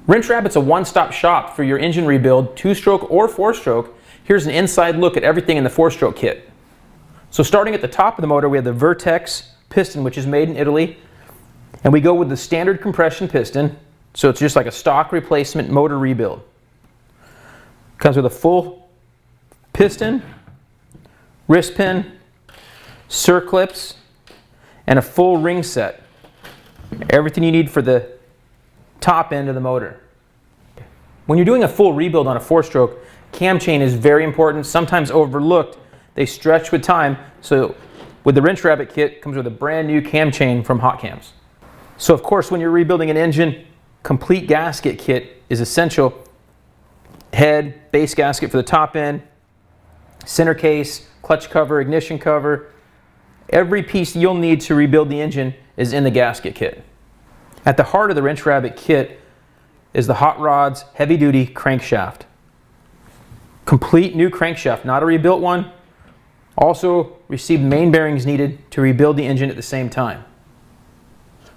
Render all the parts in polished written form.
Wrench Rabbit's a one-stop shop for your engine rebuild, 2-stroke or 4-stroke. Here's an inside look at everything in the 4-stroke kit. So starting at the top of the motor, we have the Vertex piston, which is made in Italy. And we go with the standard compression piston. So it's just like a stock replacement motor rebuild. Comes with a full piston, wrist pin, circlips, and a full ring set. Everything you need for the top end of the motor. When you're doing a full rebuild on a 4-stroke, cam chain is very important, sometimes overlooked. They stretch with time, so with the Wrench Rabbit kit comes with a brand new cam chain from Hot Cams. So of course when you're rebuilding an engine, complete gasket kit is essential. Head, base gasket for the top end, center case, clutch cover, ignition cover. Every piece you'll need to rebuild the engine is in the gasket kit. At the heart of the Wrench Rabbit kit is the Hot Rods heavy duty crankshaft. Complete new crankshaft, not a rebuilt one. Also received main bearings needed to rebuild the engine at the same time.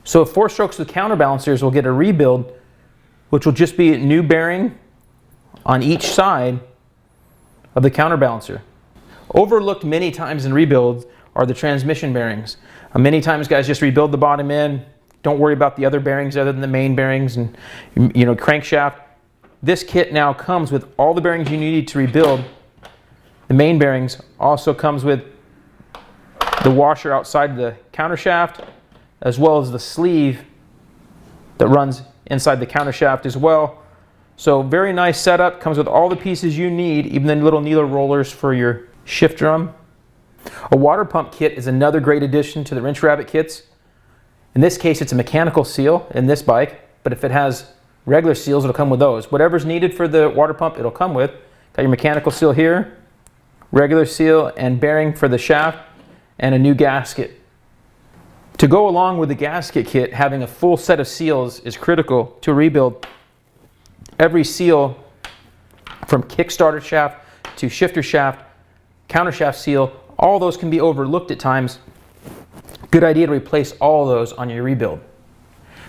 So 4-strokes with counterbalancers will get a rebuild, which will just be a new bearing on each side of the counterbalancer. Overlooked many times in rebuilds are the transmission bearings. Many times guys just rebuild the bottom end, don't worry about the other bearings other than the main bearings and crankshaft. This kit now comes with all the bearings you need to rebuild. The main bearings also comes with the washer outside the countershaft, as well as the sleeve that runs inside the countershaft as well. So very nice setup, comes with all the pieces you need, even the little needle rollers for your shift drum. A water pump kit is another great addition to the Wrench Rabbit kits. In this case it's a mechanical seal in this bike, but if it has regular seals it'll come with those. Whatever's needed for the water pump it'll come with. Got your mechanical seal here, regular seal and bearing for the shaft, and a new gasket. To go along with the gasket kit, having a full set of seals is critical to rebuild. Every seal from kickstarter shaft to shifter shaft, countershaft seal, all those can be overlooked at times. Good idea to replace all those on your rebuild.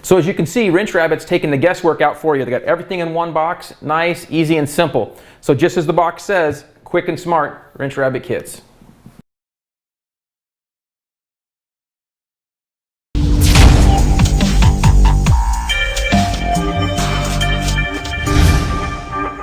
So as you can see, Wrench Rabbit's taking the guesswork out for you. They got everything in one box, nice, easy, and simple. So just as the box says, quick and smart, Wrench Rabbit kits.